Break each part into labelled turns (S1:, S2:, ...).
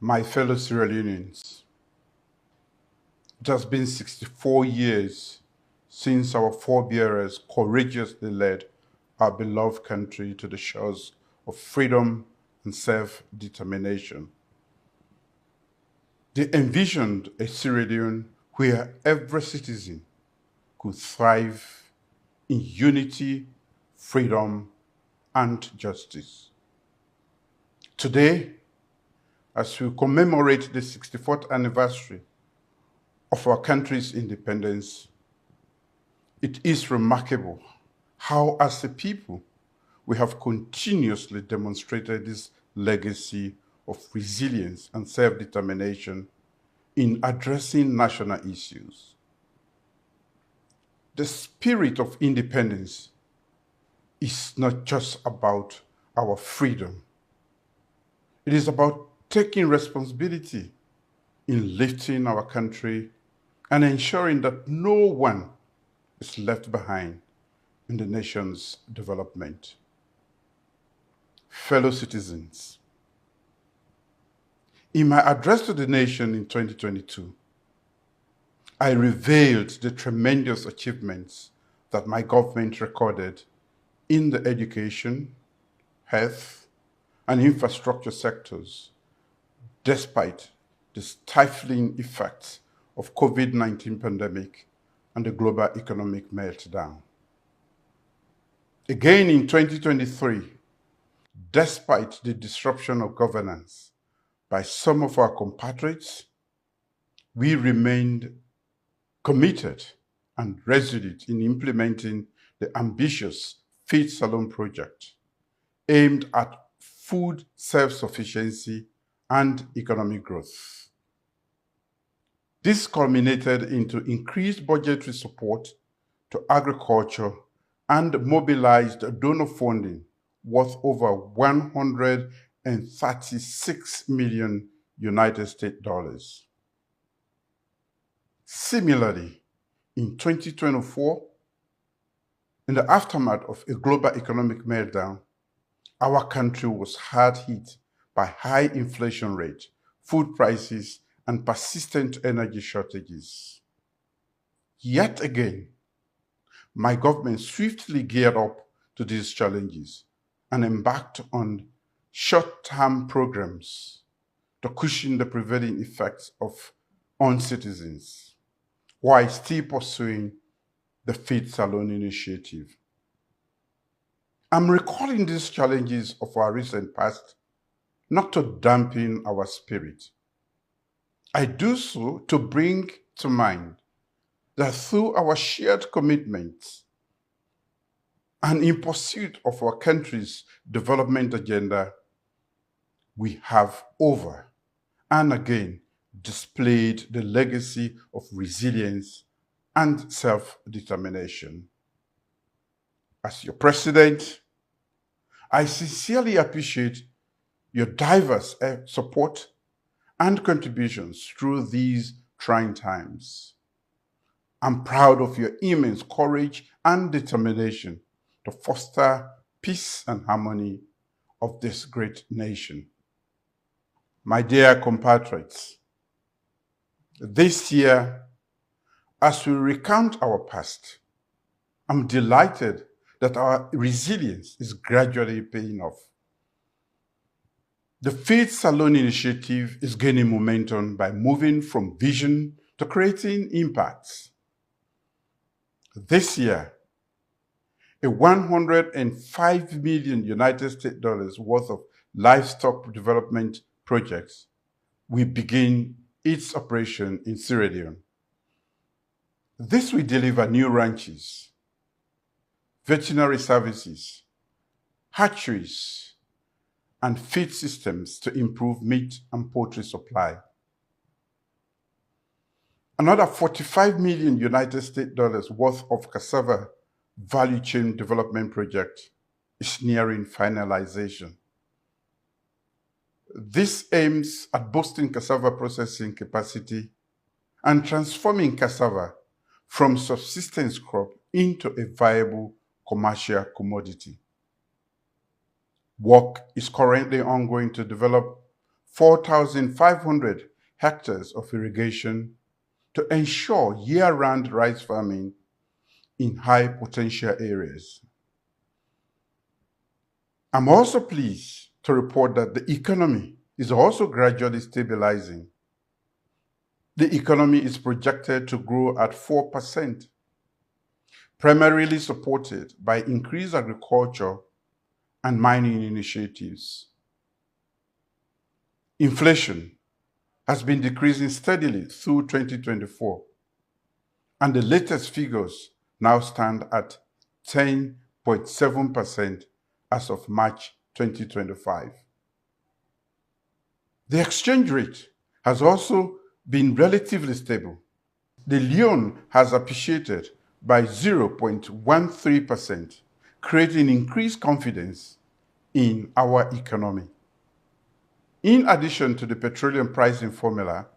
S1: My fellow Sierra Leoneans, it has been 64 years since our forebearers courageously led our beloved country to the shores of freedom and self-determination. They envisioned a Sierra Leone where every citizen could thrive in unity, freedom, and justice. Today, as we commemorate the 64th anniversary of our country's independence, it is remarkable how, as a people, we have continuously demonstrated this legacy of resilience and self-determination in addressing national issues. The spirit of independence is not just about our freedom. It is about taking responsibility in lifting our country and ensuring that no one is left behind in the nation's development. Fellow citizens, in my address to the nation in 2022, I revealed the tremendous achievements that my government recorded in the education, health, and infrastructure sectors, despite the stifling effects of COVID-19 pandemic and the global economic meltdown. Again in 2023, despite the disruption of governance by some of our compatriots, we remained committed and resolute in implementing the ambitious Feed Salon project aimed at food self-sufficiency and economic growth. This culminated into increased budgetary support to agriculture and mobilized donor funding worth over $136 million United States dollars. Similarly, in 2024, in the aftermath of a global economic meltdown, our country was hard hit by high inflation rate, food prices, and persistent energy shortages. Yet again, my government swiftly geared up to these challenges and embarked on short-term programs to cushion the prevailing effects on citizens, while still pursuing the Feed Salon initiative. I'm recalling these challenges of our recent past not to dampen our spirit. I do so to bring to mind that through our shared commitments and in pursuit of our country's development agenda, we have over and again displayed the legacy of resilience and self-determination. As your president, I sincerely appreciate your diverse support and contributions through these trying times. I'm proud of your immense courage and determination to foster peace and harmony of this great nation. My dear compatriots, this year, as we recount our past, I'm delighted that our resilience is gradually paying off. The Feed Salon initiative is gaining momentum by moving from vision to creating impacts. This year, a $105 million United States dollars worth of livestock development projects will begin its operation in Sierra Leone. This will deliver new ranches, veterinary services, hatcheries, and feed systems to improve meat and poultry supply. Another $45 million United States dollars worth of cassava value chain development project is nearing finalization. This aims at boosting cassava processing capacity and transforming cassava from subsistence crop into a viable commercial commodity. Work is currently ongoing to develop 4,500 hectares of irrigation to ensure year-round rice farming in high potential areas. I'm also pleased to report that the economy is also gradually stabilizing. The economy is projected to grow at 4%, primarily supported by increased agriculture and mining initiatives. Inflation has been decreasing steadily through 2024, and the latest figures now stand at 10.7% as of March 2025. The exchange rate has also been relatively stable. The Leone has appreciated by 0.13%, creating increased confidence in our economy. In addition to the petroleum pricing formula,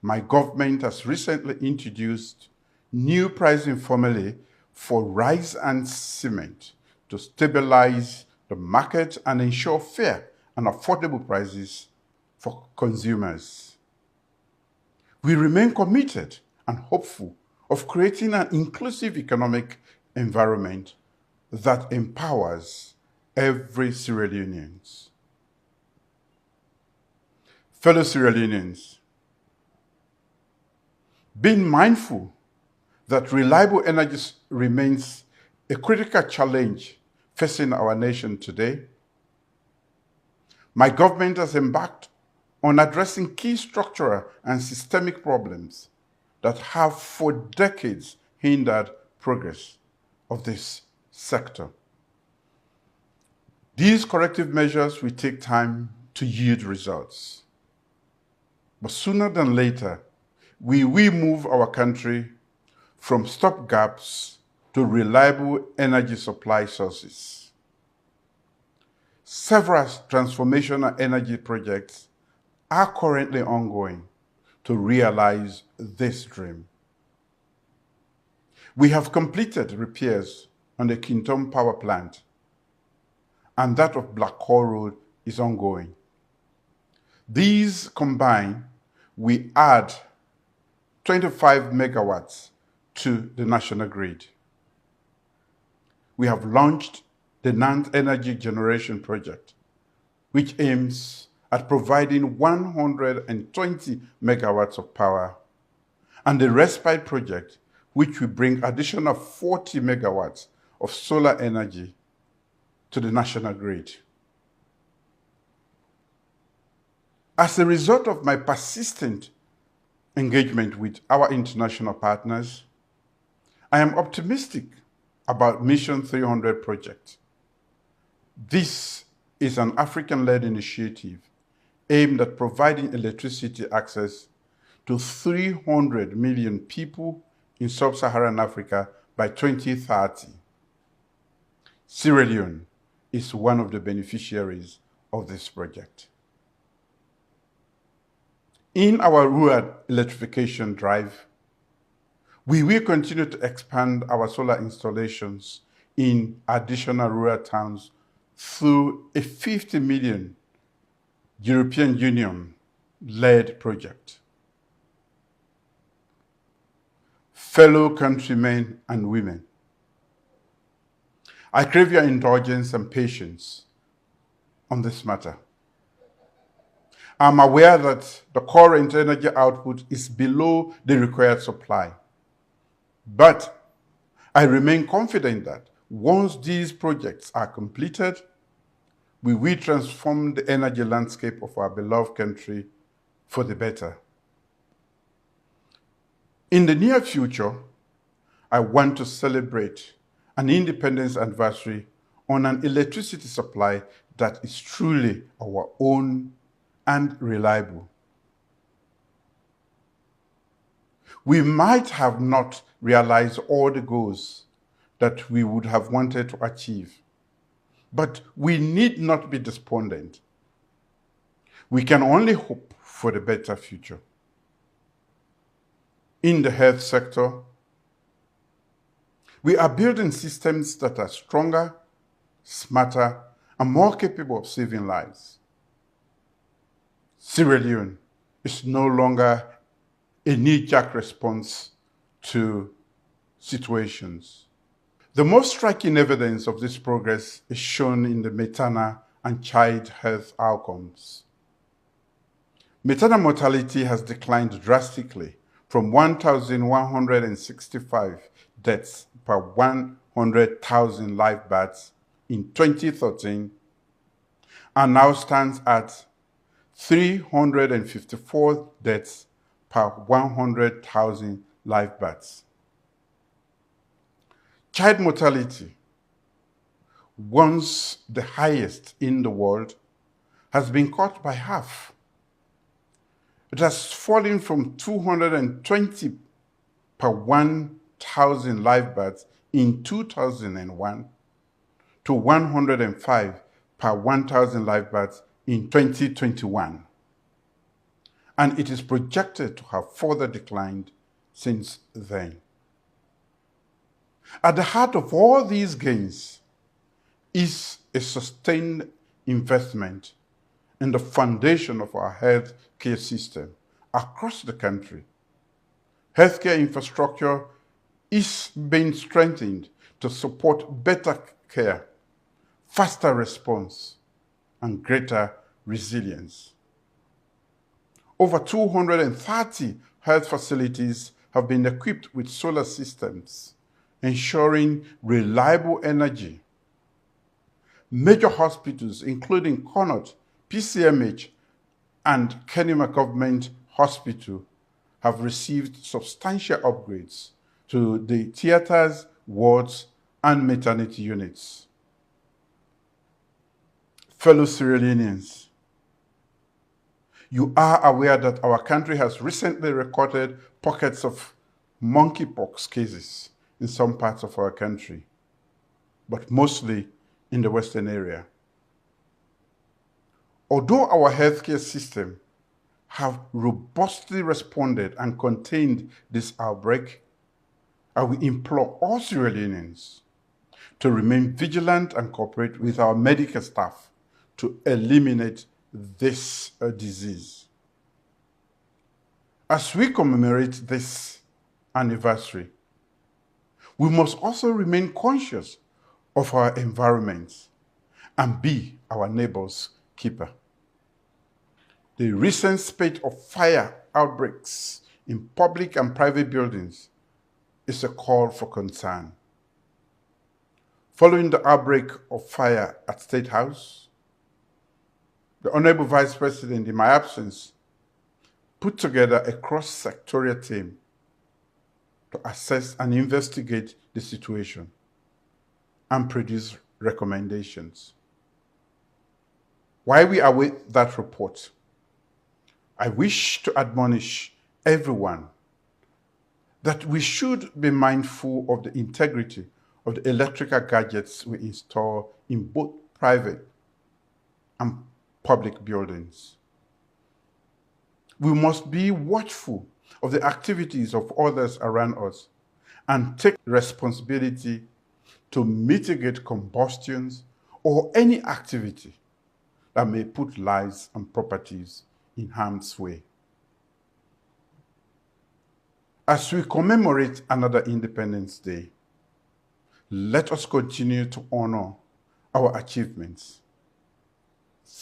S1: my government has recently introduced new pricing formulae for rice and cement to stabilize the market and ensure fair and affordable prices for consumers. We remain committed and hopeful of creating an inclusive economic environment that empowers every Sierra Leonean. Fellow Sierra Leoneans, being mindful that reliable energy remains a critical challenge facing our nation today, my government has embarked on addressing key structural and systemic problems that have for decades hindered progress of this sector. These corrective measures will take time to yield results. But sooner than later, we will move our country from stopgaps to reliable energy supply sources. Several transformational energy projects are currently ongoing to realize this dream. We have completed repairs on the Kintom Power Plant, and that of Black Hole Road is ongoing. These combined, we add 25 megawatts to the national grid. We have launched the Nant Energy Generation Project, which aims at providing 120 megawatts of power, and the Respite Project, which will bring additional 40 megawatts of solar energy to the national grid. As a result of my persistent engagement with our international partners, I am optimistic about Mission 300 project. This is an African-led initiative aimed at providing electricity access to 300 million people in sub-Saharan Africa by 2030. Sierra Leone is one of the beneficiaries of this project. In our rural electrification drive, we will continue to expand our solar installations in additional rural towns through a 50 million European Union-led project. Fellow countrymen and women, I crave your indulgence and patience on this matter. I'm aware that the current energy output is below the required supply, but I remain confident that once these projects are completed, we will transform the energy landscape of our beloved country for the better. In the near future, I want to celebrate an independence anniversary on an electricity supply that is truly our own and reliable. We might have not realized all the goals that we would have wanted to achieve, but we need not be despondent. We can only hope for a better future. In the health sector, we are building systems that are stronger, smarter, and more capable of saving lives. Sierra Leone is no longer a knee-jerk response to situations. The most striking evidence of this progress is shown in the maternal and child health outcomes. Maternal mortality has declined drastically from 1,165 deaths per 100,000 live births in 2013 and now stands at 354 deaths per 100,000 live births. Child mortality, once the highest in the world, has been cut by half. It has fallen from 220 per 1,000 live births in 2001 to 105 per 1,000 live births in 2021. And it is projected to have further declined since then. At the heart of all these gains is a sustained investment in the foundation of our health care system across the country. Healthcare infrastructure is being strengthened to support better care, faster response, and greater resilience. Over 230 health facilities have been equipped with solar systems, ensuring reliable energy. Major hospitals, including Connaught, PCMH, and Kenema Government Hospital, have received substantial upgrades to the theaters, wards, and maternity units. Fellow Sierra Leoneans, you are aware that our country has recently recorded pockets of monkeypox cases in some parts of our country, but mostly in the Western area. Although our healthcare system have robustly responded and contained this outbreak, I will implore all Sierra Leoneans to remain vigilant and cooperate with our medical staff to eliminate this disease. As we commemorate this anniversary, we must also remain conscious of our environment and be our neighbor's keeper. The recent spate of fire outbreaks in public and private buildings is a call for concern. Following the outbreak of fire at State House, the Honorable Vice President, in my absence, put together a cross-sectorial team to assess and investigate the situation and produce recommendations. While we await that report, I wish to admonish everyone that we should be mindful of the integrity of the electrical gadgets we install in both private and public buildings. We must be watchful of the activities of others around us and take responsibility to mitigate combustions or any activity that may put lives and properties in harm's way. As we commemorate another Independence Day, let us continue to honor our achievements.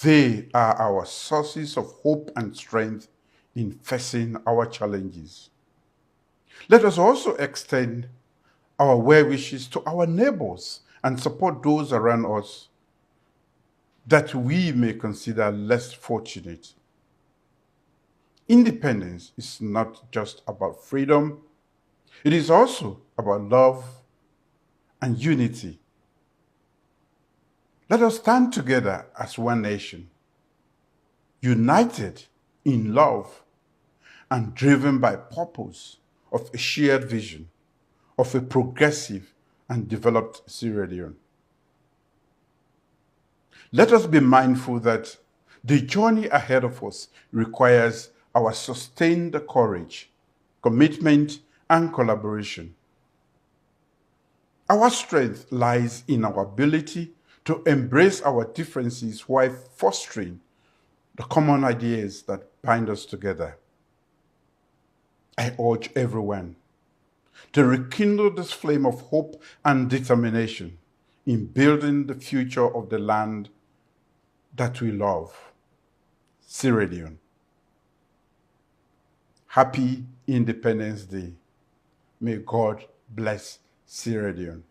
S1: They are our sources of hope and strength in facing our challenges. Let us also extend our well wishes to our neighbors and support those around us that we may consider less fortunate. Independence is not just about freedom, it is also about love and unity. Let us stand together as one nation, united in love and driven by purpose of a shared vision of a progressive and developed Sierra Leone. Let us be mindful that the journey ahead of us requires our sustained courage, commitment, and collaboration. Our strength lies in our ability to embrace our differences while fostering the common ideas that bind us together. I urge everyone to rekindle this flame of hope and determination in building the future of the land that we love, Sierra Leone. Happy Independence Day. May God bless Sierra Leone.